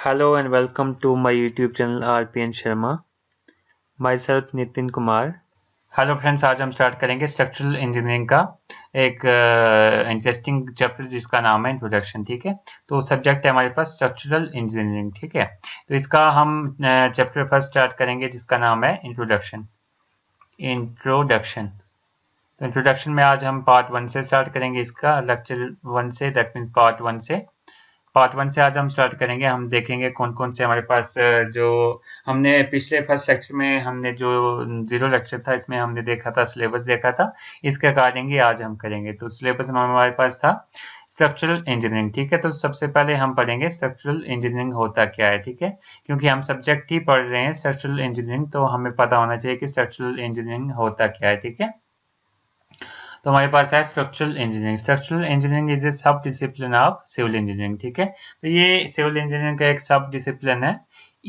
Hello and welcome to my YouTube channel RPN Sharma. Myself Nitin Kumar. Hello friends, आज हम start करेंगे structural engineering का एक इंटरेस्टिंग चैप्टर जिसका नाम है इंट्रोडक्शन. ठीक है, तो सब्जेक्ट है हमारे पास स्ट्रक्चरल इंजीनियरिंग. ठीक है, तो इसका हम चैप्टर फर्स्ट स्टार्ट करेंगे जिसका नाम है इंट्रोडक्शन. तो इंट्रोडक्शन में आज हम पार्ट 1 से स्टार्ट करेंगे, इसका लेक्चर 1 से, दैट मीन्स पार्ट वन से आज हम स्टार्ट करेंगे. हम देखेंगे कौन कौन से हमारे पास जो हमने पिछले फर्स्ट लेक्चर में हमने जो जीरो लेक्चर था इसमें हमने देखा था, सिलेबस देखा था, इसके अकॉर्डिंग ही आज हम करेंगे. तो सिलेबस में हमारे पास था स्ट्रक्चरल इंजीनियरिंग. ठीक है, तो सबसे पहले हम पढ़ेंगे स्ट्रक्चरल इंजीनियरिंग होता क्या है. ठीक है, क्योंकि हम सब्जेक्ट ही पढ़ रहे हैं स्ट्रक्चरल इंजीनियरिंग, तो हमें पता होना चाहिए कि स्ट्रक्चरल इंजीनियरिंग होता क्या है. ठीक है, तो हमारे पास है structural engineering. Structural engineering is a सब डिसिप्लिन ऑफ सिविल इंजीनियरिंग. ठीक है, तो ये सिविल इंजीनियरिंग का एक सब डिसिप्लिन है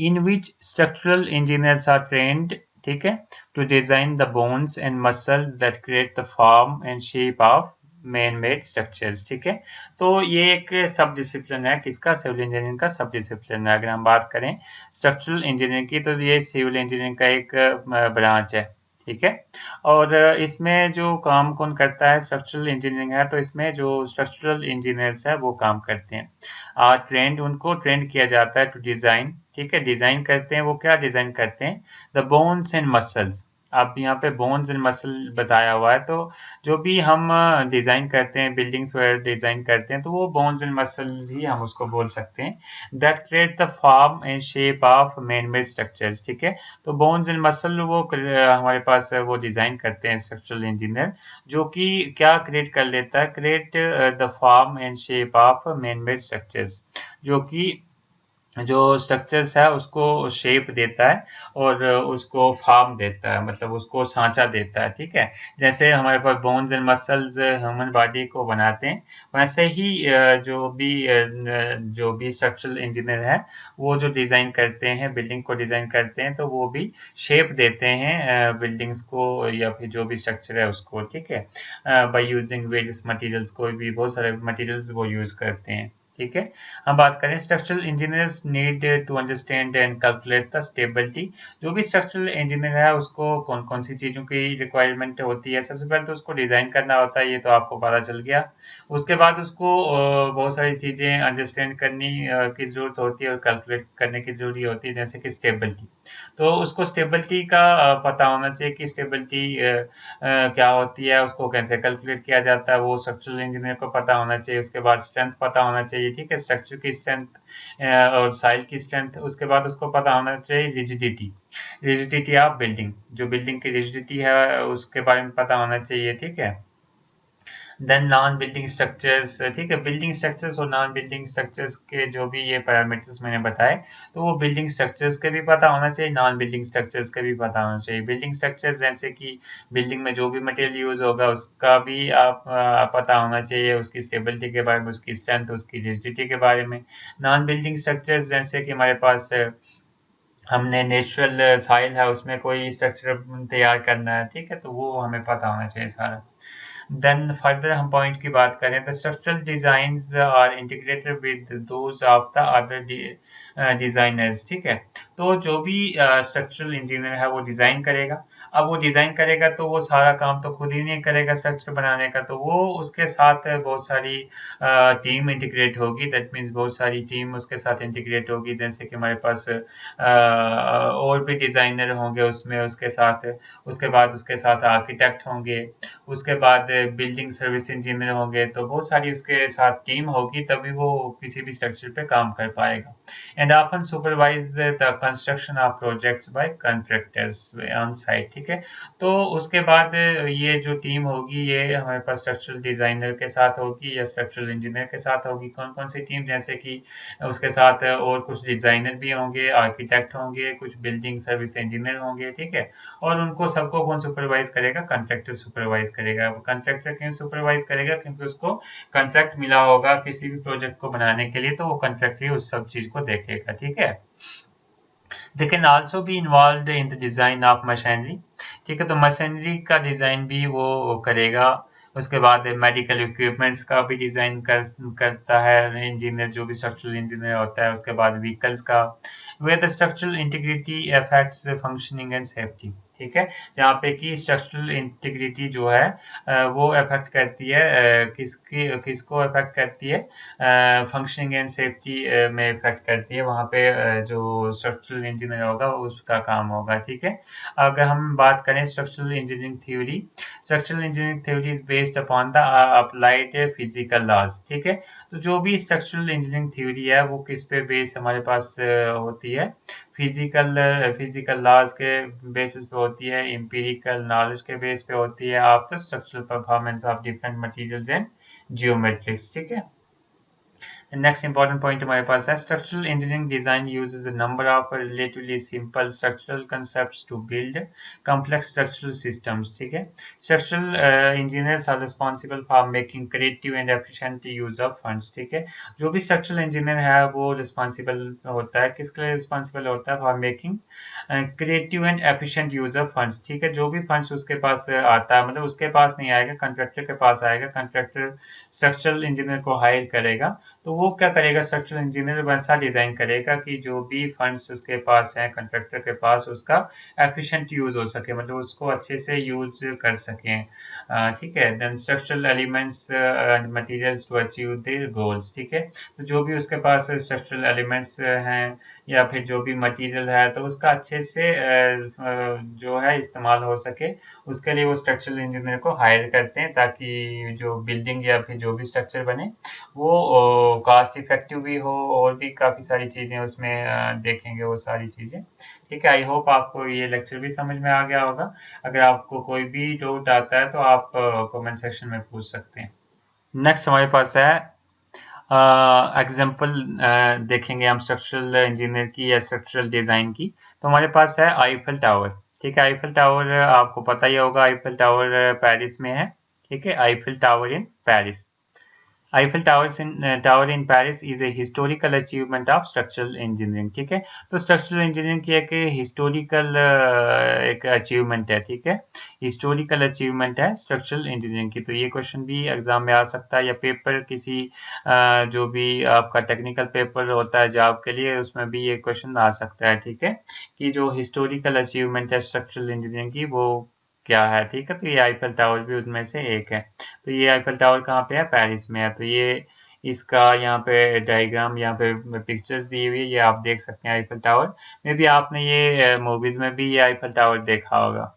in which structural engineers are trained, ठीक है, to design the bones and muscles that create the form and shape of man made structures. ठीक है, तो ये एक सब डिसिप्लिन है किसका, सिविल इंजीनियरिंग का सब डिसिप्लिन है. अगर हम बात करें स्ट्रक्चरल इंजीनियरिंग की तो ये सिविल इंजीनियरिंग का एक ब्रांच है. ठीक है, और इसमें जो काम कौन करता है, स्ट्रक्चरल इंजीनियरिंग है, तो इसमें जो स्ट्रक्चरल इंजीनियर्स है वो काम करते हैं. उनको ट्रेंड किया जाता है टू डिजाइन. ठीक है, डिजाइन करते हैं, वो क्या डिजाइन करते हैं, द बोन्स एंड मसल्स. अब यहाँ पे बोन्स एंड मसल बताया हुआ है, तो जो भी हम डिजाइन करते हैं, बिल्डिंग्स वगैरह डिजाइन करते हैं, तो वो बोन्स एंड मसल्स ही हम उसको बोल सकते हैं. That create the form and shape of man made structures. ठीक है, तो बोन्स एंड मसल वो हमारे पास वो डिजाइन करते हैं स्ट्रक्चरल इंजीनियर, जो कि क्या क्रिएट कर लेता है, create the form and shape of man made structures, जो कि जो स्ट्रक्चर्स है उसको शेप देता है और उसको फॉर्म देता है, मतलब उसको सांचा देता है. ठीक है, जैसे हमारे पास bones and muscles human body को बनाते हैं, वैसे ही जो भी स्ट्रक्चरल इंजीनियर है वो जो डिजाइन करते हैं, बिल्डिंग को डिजाइन करते हैं, तो वो भी शेप देते हैं बिल्डिंग्स को या फिर जो भी स्ट्रक्चर है उसको. ठीक है, बाय यूजिंग वेरियस मटेरियल्स, कोई भी बहुत सारे मटेरियल्स वो यूज करते हैं. ठीक है, हम बात करें structural engineers need to understand and calculate the stability. जो भी स्ट्रक्चरल इंजीनियर है उसको कौन कौन सी चीजों की रिक्वायरमेंट होती है, सबसे पहले तो उसको डिजाइन करना होता है, ये तो आपको पता चल गया. उसके बाद उसको बहुत सारी चीजें अंडरस्टैंड करनी की जरूरत होती है और कैलकुलेट करने की जरूरी होती है, जैसे कि स्टेबिलिटी. तो उसको स्टेबिलिटी का पता होना चाहिए कि स्टेबिलिटी क्या होती है, उसको कैसे कैलकुलेट किया जाता है, वो स्ट्रक्चरल इंजीनियर को पता होना चाहिए. उसके बाद स्ट्रेंथ पता होना चाहिए. ठीक है, स्ट्रक्चर की स्ट्रेंथ और साइल की स्ट्रेंथ. उसके बाद उसको पता होना चाहिए रिजिडिटी ऑफ बिल्डिंग, जो बिल्डिंग की रिजिडिटी है उसके बारे में पता होना चाहिए. ठीक है, देन नॉन बिल्डिंग स्ट्रक्चर्स. ठीक है, बिल्डिंग स्ट्रक्चर्स और नॉन बिल्डिंग स्ट्रक्चर्स के जो भी ये पैरामीटर्स मैंने बताए, तो वो बिल्डिंग स्ट्रक्चर्स के भी पता होना चाहिए, नॉन बिल्डिंग स्ट्रक्चर्स के भी पता होना चाहिए. बिल्डिंग स्ट्रक्चर्स जैसे कि बिल्डिंग में जो भी मटेरियल यूज होगा उसका भी आप पता होना चाहिए, उसकी स्टेबिलिटी के बारे में, उसकी स्ट्रेंथ, उसकी रिजिडिटी के बारे में. नॉन बिल्डिंग स्ट्रक्चर्स जैसे कि हमारे पास हमने नेचुरल सॉइल है उसमें कोई स्ट्रक्चर तैयार करना है. ठीक है, तो वो हमें पता होना चाहिए सारा. देन फर्दर हम पॉइंट की बात करें, the structural designs are integrated with those of the other designers. ठीक है, तो जो भी स्ट्रक्चरल इंजीनियर है वो डिजाइन करेगा. अब वो डिजाइन करेगा तो वो सारा काम तो खुद ही नहीं करेगा स्ट्रक्चर बनाने का, तो वो उसके साथ बहुत सारी टीम इंटीग्रेट होगी. दैट मीन्स बहुत सारी टीम उसके साथ इंटीग्रेट होगी, जैसे कि हमारे पास और भी डिजाइनर होंगे उसमें उसके साथ. उसके बाद उसके साथ आर्किटेक्ट होंगे, उसके बाद बिल्डिंग सर्विस इंजीनियर होंगे, तो बहुत सारी उसके साथ टीम होगी, तभी वो किसी भी स्ट्रक्चर पे काम कर पाएगा. And often supervise the construction of projects by contractors on site. ठीक है, तो उसके बाद ये जो टीम होगी ये हमारे पास स्ट्रक्चरल डिजाइनर के साथ होगी या स्ट्रक्चरल इंजीनियर के साथ होगी. कौन कौन सी टीम, जैसे कि उसके साथ और कुछ डिजाइनर भी होंगे, आर्किटेक्ट होंगे, कुछ बिल्डिंग सर्विस इंजीनियर होंगे. ठीक है, और उनको सबको कौन सुपरवाइज करेगा, कॉन्ट्रैक्टर सुपरवाइज करेगा. कॉन्ट्रैक्टर क्यों सुपरवाइज करेगा, क्योंकि उसको कॉन्ट्रैक्ट मिला होगा किसी भी प्रोजेक्ट को बनाने के लिए, तो वो कॉन्ट्रैक्टर ही उस सब चीज को देखेगा. ठीक है, they can also be involve in the design of machinery. ठीक है, तो मशीनरी का डिजाइन भी वो करेगा, उसके बाद मेडिकल इक्विपमेंट्स का भी डिज़ाइन करता है इंजीनियर, जो भी स्ट्रक्चरल इंजीनियर होता है। उसके बाद व्हीकल्स का, where the structural integrity affects the functioning and safety, ठीक है, जहाँ पे कि स्ट्रक्चरल इंटीग्रिटी जो है वो अफेक्ट करती है किसको अफेक्ट करती है, फंक्शनिंग एंड सेफ्टी में इफेक्ट करती है। वहाँ पे जो स्ट्रक्चरल इंजीनियर होगा उसका काम होगा, ठीक है। अगर हम बात करें structural engineering theory, structural engineering theory is based upon the applied physical laws, ठीक है। तो जो भी स्ट्रक्चरल इंजीनियरिंग थ्योरी है वो किस पे बेस हमारे पास होती है, फिजिकल लॉज के बेसिस पे होती है, एम्पिरिकल नॉलेज के बेस पे होती है, of the structural performance of different materials and geometrics, ठीक है। नेक्स्ट इंपॉर्टेंट पॉइंट हमारे पास है, structural engineering design uses a number of relatively simple structural concepts to build complex structural systems, ठीक है। Structural engineers are responsible for making creative and efficient use of funds, ठीक है। जो भी structural engineer है वो रिस्पॉन्सिबल होता है, किसके लिए रिस्पॉन्सिबल होता है, for making creative and efficient use of funds, ठीक है। जो भी फंड्स उसके पास आता है, मतलब उसके पास नहीं आएगा, कंट्रैक्टर के पास आएगा, कंट्रैक्टर स्ट्रक्चरल इंजीनियर को हायर करेगा, तो वो क्या करेगा, स्ट्रक्चरल इंजीनियर वैसा डिजाइन करेगा कि जो भी फंड्स उसके पास है कंट्रैक्टर के पास, उसका एफिशिएंट यूज हो सके, मतलब उसको अच्छे से यूज कर सकें, ठीक है। Then structural elements and materials to achieve their goals, ठीक है। तो जो भी उसके पास स्ट्रक्चरल एलिमेंट्स हैं या फिर जो भी मटेरियल है, तो उसका अच्छे से जो है इस्तेमाल हो सके, उसके लिए वो स्ट्रक्चरल इंजीनियर को हायर करते हैं, ताकि जो बिल्डिंग या फिर जो भी स्ट्रक्चर बने वो कॉस्ट इफेक्टिव भी हो, और भी काफ़ी सारी चीज़ें उसमें देखेंगे वो सारी चीज़ें, ठीक है। आई होप आपको ये लेक्चर भी समझ में आ गया होगा। अगर आपको कोई भी डाउट आता है तो आप कमेंट सेक्शन में पूछ सकते हैं। नेक्स्ट हमारे पास है एग्जाम्पल, देखेंगे हम स्ट्रक्चरल इंजीनियर की या स्ट्रक्चरल डिज़ाइन की। तो हमारे पास है आईफल टावर, ठीक है। आईफल टावर आपको पता ही होगा, आईफल टावर पेरिस में है, ठीक है। Eiffel tower in Paris, Eiffel Tower in Paris is a historical achievement of structural engineering, ठीक है। तो स्ट्रक्चरल इंजीनियरिंग की एक हिस्टोरिकल एक अचीवमेंट है, ठीक है। हिस्टोरिकल अचीवमेंट है स्ट्रक्चरल इंजीनियरिंग की। तो ये क्वेश्चन भी एग्जाम में आ सकता है, या पेपर किसी जो भी आपका टेक्निकल पेपर होता है जॉब के लिए, उसमें भी ये क्वेश्चन आ सकता है, ठीक है, कि जो हिस्टोरिकल अचीवमेंट है स्ट्रक्चरल इंजीनियरिंग की वो क्या है, ठीक है। तो ये आईफल टावर भी उनमें से एक है। तो ये आईफल टावर कहाँ पे है, पेरिस में है। तो ये इसका यहाँ पे डायग्राम, यहाँ पे पिक्चर्स दी हुई है, ये आप देख सकते हैं आईफल टावर। मे बी आपने ये मूवीज में भी ये आईफल टावर देखा होगा।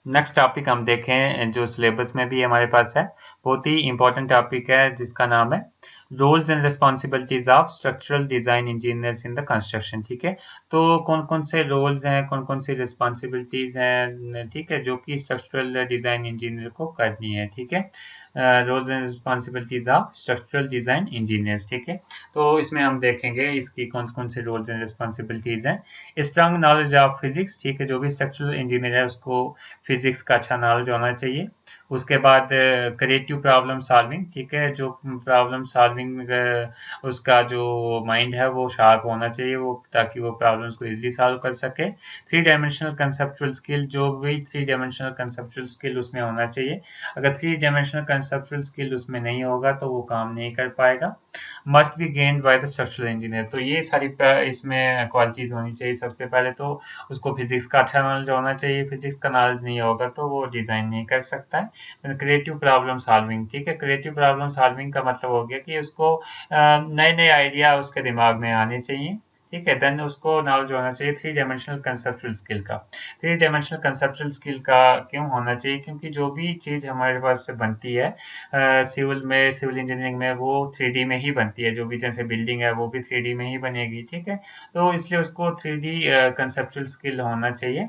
नेक्स्ट टॉपिक हम देखें जो सिलेबस में भी हमारे पास है, बहुत ही इंपॉर्टेंट टॉपिक है, जिसका नाम है roles and responsibilities of structural design engineers in the construction, ठीक है। तो कौन कौन से रोल्स हैं, कौन कौन सी रिस्पॉन्सिबिलिटीज हैं, ठीक है, जो कि स्ट्रक्चरल डिजाइन इंजीनियर को करनी है, ठीक है। Roles and responsibilities of structural design engineers, ठीक है। तो इसमें हम देखेंगे इसकी कौन कौन से रोल्स एंड रिस्पॉन्सिबिलिटीज हैं। स्ट्रांग नॉलेज ऑफ फिजिक्स, ठीक है, जो भी स्ट्रक्चरल इंजीनियर है उसको फिजिक्स का अच्छा नॉलेज होना चाहिए। उसके बाद क्रिएटिव प्रॉब्लम सॉल्विंग, ठीक है, जो प्रॉब्लम सॉल्विंग उसका जो माइंड है वो शार्प होना चाहिए, वो ताकि वो प्रॉब्लम्स को इजीली सॉल्व कर सके। थ्री डायमेंशनल कंसेप्चुअल स्किल, जो भी थ्री डायमेंशनल कंसेप्चुअल स्किल उसमें होना चाहिए। अगर थ्री डायमेंशनल कंसेप्चुअल स्किल उसमें नहीं होगा तो वो काम नहीं कर पाएगा। Must be gained by the structural engineer, तो ये सारी इसमें क्वालिटीज होनी चाहिए। सबसे पहले तो उसको फिजिक्स का अच्छा नॉलेज होना चाहिए, फिजिक्स का नॉलेज नहीं होगा तो वो डिजाइन नहीं कर सकता है। क्रिएटिव प्रॉब्लम सॉल्विंग, ठीक है, क्रिएटिव प्रॉब्लम सॉल्विंग का मतलब हो गया कि उसको नए नए आइडिया उसके दिमाग में आने चाहिए, ठीक है। देन उसको नॉलेज होना चाहिए थ्री डायमेंशनल कंसेप्चुअल स्किल का। थ्री डायमेंशनल कंसेप्चुअल स्किल का क्यों होना चाहिए, क्योंकि जो भी चीज़ हमारे पास बनती है सिविल इंजीनियरिंग में, वो थ्री डी में ही बनती है। जो भी जैसे बिल्डिंग है वो भी थ्री डी में ही बनेगी, ठीक है। तो इसलिए उसको थ्री डी कंसेप्चुअल स्किल होना चाहिए।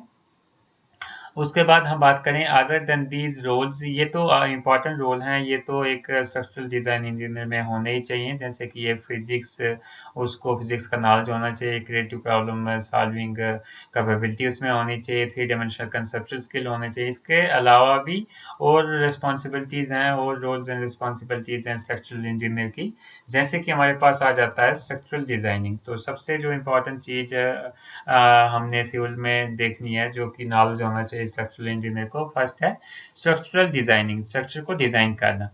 उसके बाद हम बात करें अदर देन दीज रोल्स, ये तो इम्पॉर्टेंट रोल हैं, ये तो एक स्ट्रक्चरल डिजाइन इंजीनियर में होने ही चाहिए, जैसे कि ये फिजिक्स, उसको फिजिक्स का नॉलेज होना चाहिए, क्रिएटिव प्रॉब्लम सॉल्विंग कैपेबिलिटी उसमें होनी चाहिए, थ्री डायमेंशनल कंसेप्चुअल स्किल होने चाहिए। इसके अलावा भी और रिस्पॉन्सिबिलिटीज हैं और रोल्स एंड रिस्पॉन्सिबिलिटीज हैं स्ट्रक्चरल इंजीनियर की, जैसे कि हमारे पास आ जाता है स्ट्रक्चरल डिजाइनिंग। तो सबसे जो इम्पोर्टेंट चीज़ हमने सिविल में देखनी है, जो कि नॉलेज होना चाहिए स्ट्रक्चरल इंजीनियर को, फर्स्ट है स्ट्रक्चरल डिजाइनिंग, स्ट्रक्चर को डिजाइन करना।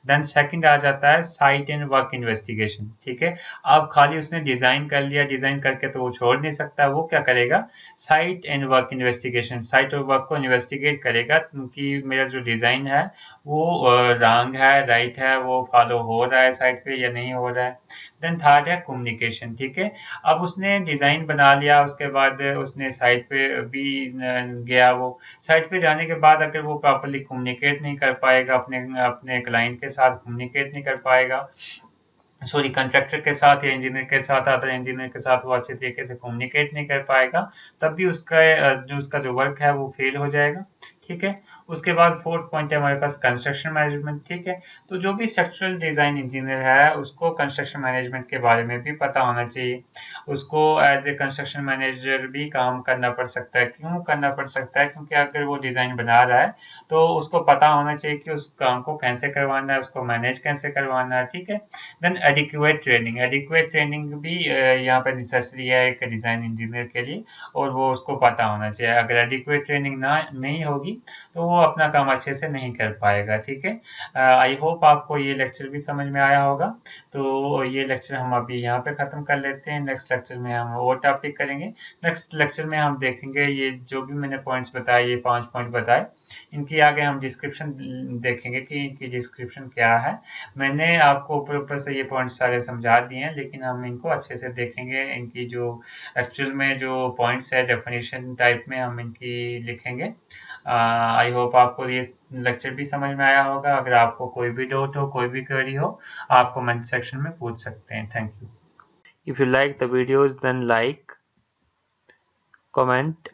देन सेकंड आ जाता है साइट एंड वर्क इन्वेस्टिगेशन। ठीक है, अब खाली उसने डिजाइन कर लिया, डिजाइन करके तो वो छोड़ नहीं सकता, वो क्या करेगा, site and work investigation, site और वर्क को इन्वेस्टिगेट करेगा कि मेरा जो डिजाइन है वो रॉन्ग है, राइट है, वो फॉलो हो रहा है साइट पे या नहीं हो रहा है। देन थर्ड है कम्युनिकेशन। ठीक है, अब उसने डिजाइन बना लिया, उसके बाद उसने साइट पे भी गया, वो साइट पे जाने के बाद अगर वो प्रॉपरली कम्युनिकेट नहीं कर पाएगा, अपने अपने क्लाइंट के साथ कम्युनिकेट नहीं कर पाएगा, सॉरी कंट्रैक्टर के साथ या इंजीनियर के साथ, अदर इंजीनियर के साथ वो अच्छे तरीके से कम्युनिकेट नहीं कर पाएगा, तब भी उसका जो वर्क है वो फेल हो जाएगा। ठीक है, उसके बाद फोर्थ पॉइंट है हमारे पास कंस्ट्रक्शन मैनेजमेंट। ठीक है, तो जो भी स्ट्रक्चरल डिजाइन इंजीनियर है उसको कंस्ट्रक्शन मैनेजमेंट के बारे में भी पता होना चाहिए। उसको एज ए कंस्ट्रक्शन मैनेजर भी काम करना पड़ सकता है। क्यों करना पड़ सकता है, क्योंकि अगर वो डिजाइन बना रहा है तो उसको पता होना चाहिए कि उस काम को कैसे करवाना है, उसको मैनेज कैसे करवाना है। ठीक है, देन एडिक्वेट ट्रेनिंग भी यहाँ पे नेसेसरी है एक डिजाइन इंजीनियर के लिए, और वो उसको पता होना चाहिए। अगर एडिक्वेट ट्रेनिंग ना नहीं होगी तो वो अपना काम अच्छे से नहीं कर पाएगा। ठीक है, आई होप आपको ये लेक्चर भी समझ में आया होगा। तो ये लेक्चर हम अभी यहाँ पे ख़त्म कर लेते हैं, नेक्स्ट लेक्चर में हम और टॉपिक करेंगे। नेक्स्ट लेक्चर में हम देखेंगे ये जो भी मैंने पॉइंट्स बताए, ये 5 पॉइंट बताए, इनकी आगे हम डिस्क्रिप्शन देखेंगे कि इनकी डिस्क्रिप्शन क्या है। मैंने आपको ऊपर ऊपर से ये पॉइंट सारे समझा दिए हैं, लेकिन हम इनको अच्छे से देखेंगे, इनकी जो एक्चुअल में जो पॉइंट्स है डेफिनेशन टाइप में हम इनकी लिखेंगे। आई होप आपको ये लेक्चर भी समझ में आया होगा। अगर आपको कोई भी डाउट हो, कोई भी क्वेरी हो, आप कमेंट सेक्शन में पूछ सकते हैं। Thank you. If you like the videos then like, comment,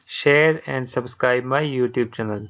share and subscribe my YouTube channel.